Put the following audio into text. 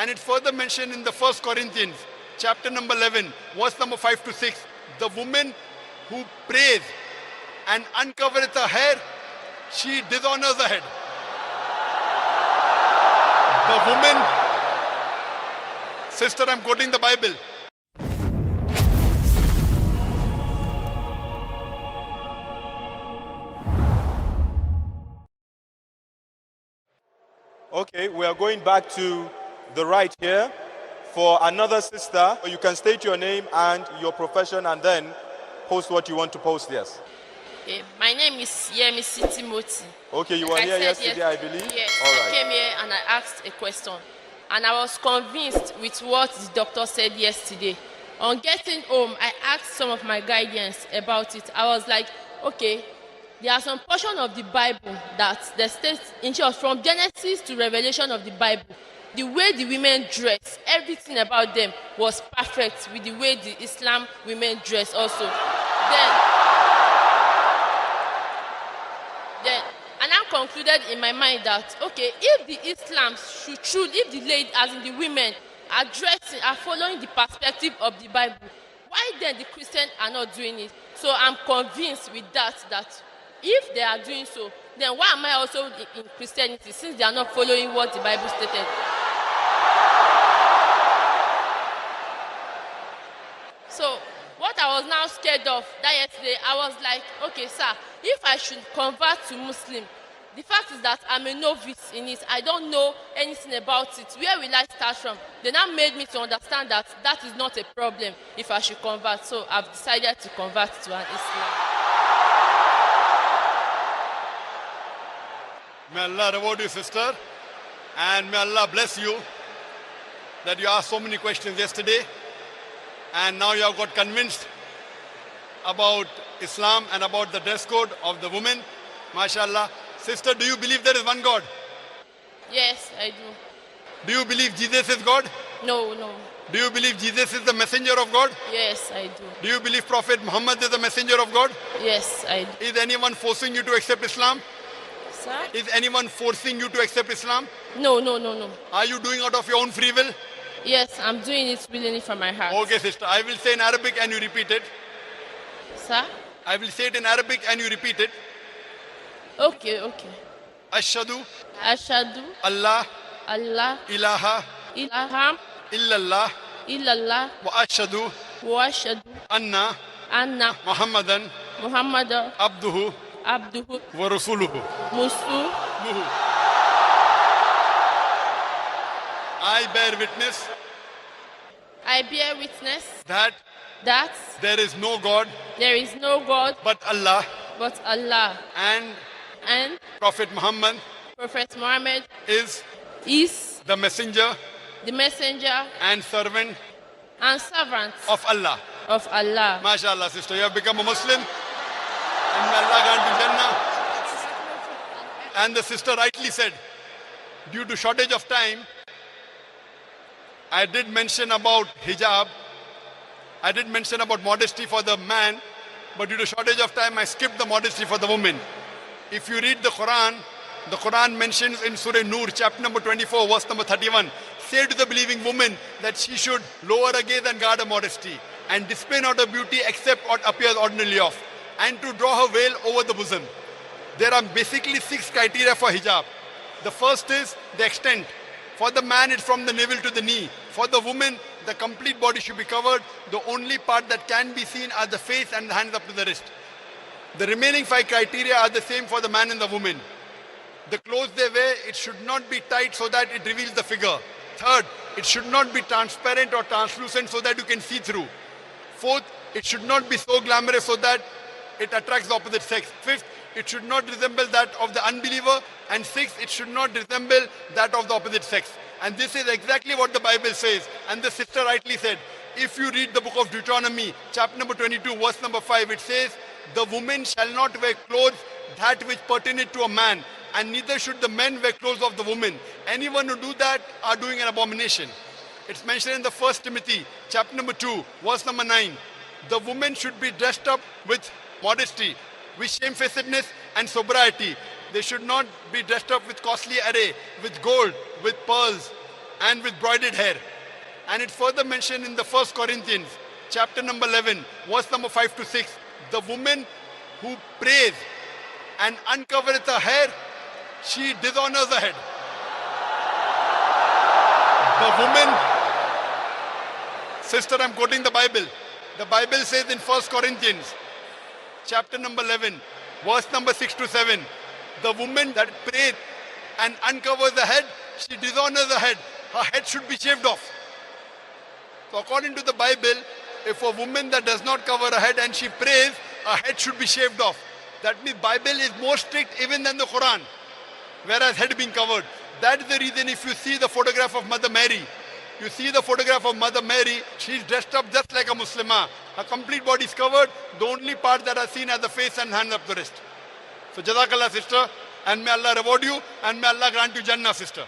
And it's further mentioned in the 1 Corinthians, chapter number 11, verse number 5 to 6. The woman who prays and uncovereth her hair, she dishonors her head. The woman, sister, I'm quoting the Bible. Okay, we are going back to the right here for another sister. You can state your name and your profession and then post what you want to post, yes. Okay, my name is Yemisi Timothy. Okay, you Like were I here said yesterday, I believe? Yes, All I right. came here and I asked a question. And I was convinced with what the doctor said yesterday. On getting home, I asked some of my guardians about it. I was like, okay, there are some portion of the Bible that the states, in short, from Genesis to Revelation of the Bible, the way the women dress, everything about them was perfect with the way the Islam women dress also. Then and I concluded in my mind that, okay, if the Islam if the lady, as in the women, are dressing, are following the perspective of the Bible, why then the Christians are not doing it? So I'm convinced with that if they are doing so, then why am I also in Christianity since they are not following what the Bible stated? So what I was now scared of that yesterday, I was like, okay, sir, if I should convert to Muslim, the fact is that I'm a novice in it. I don't know anything about it. Where will I start from? They now made me to understand that that is not a problem if I should convert. So I've decided to convert to an Islam. May Allah reward you, sister. And may Allah bless you that you asked so many questions yesterday. And now you have got convinced about Islam and about the dress code of the women. MashaAllah. Sister, do you believe there is one God? Yes, I do. Do you believe Jesus is God? No. Do you believe Jesus is the messenger of God? Yes, I do. Do you believe Prophet Muhammad is the messenger of God? Yes, I do. Is anyone forcing you to accept Islam? Sir? Is anyone forcing you to accept Islam? No. Are you doing out of your own free will? Yes, I'm doing it willingly from my heart. Okay, sister. I will say in Arabic and you repeat it. Sir? I will say it in Arabic and you repeat it. Okay. Ashhadu Ashhadu Allah Allah ilaha ilaha illallah illallah wa ashhadu wa ashhadu anna anna Muhammadan Muhammadan abduhu abduhu wa rasuluhu. musu. I bear witness I bear witness that that there is no God there is no God but Allah but Allah, and Prophet Muhammad Prophet Muhammad is the messenger and servant of Allah. MashaAllah, sister, you have become a Muslim and may Allah grant you Jannah. And the sister rightly said, due to shortage of time, I did mention about hijab, I did mention about modesty for the man, but due to shortage of time, I skipped the modesty for the woman. If you read the Qur'an mentions in Surah Nur, chapter number 24, verse number 31, say to the believing woman that she should lower her gaze and guard her modesty, and display not her beauty except what appears ordinarily of, and to draw her veil over the bosom. There are basically 6 criteria for hijab. The first is the extent. For the man, it's from the navel to the knee. For the woman, the complete body should be covered. The only part that can be seen are the face and the hands up to the wrist. The remaining 5 criteria are the same for the man and the woman. The clothes they wear, it should not be tight so that it reveals the figure. Third, it should not be transparent or translucent so that you can see through. Fourth, it should not be so glamorous so that it attracts the opposite sex. Fifth, it should not resemble that of the unbeliever. And sixth, it should not resemble that of the opposite sex. And this is exactly what the Bible says. And the sister rightly said, if you read the book of Deuteronomy, chapter number 22, verse number 5, it says, the woman shall not wear clothes that which pertain to a man, and neither should the men wear clothes of the woman. Anyone who do that are doing an abomination. It's mentioned in the 1 Timothy, chapter number 2, verse number 9. The woman should be dressed up with modesty, with shamefacedness and sobriety. They should not be dressed up with costly array, with gold, with pearls, and with broided hair. And it's further mentioned in the 1 Corinthians, chapter number 11, verse number 5 to 6. The woman who prays and uncovereth her hair, she dishonors the head. The woman, sister, I'm quoting the Bible. The Bible says in 1 Corinthians, chapter number 11, verse number 6 to 7, the woman that prays and uncovers the head, she dishonors the head. Her head should be shaved off. So according to the Bible, if a woman that does not cover her head and she prays, her head should be shaved off. That means Bible is more strict even than the Qur'an, whereas head being covered. That is the reason if you see the photograph of Mother Mary, you see the photograph of Mother Mary, she's dressed up just like a Muslimah. Her complete body is covered. The only part that are seen are the face and hands up the wrist. So Jazakallah, sister, and may Allah reward you, and may Allah grant you Jannah, sister.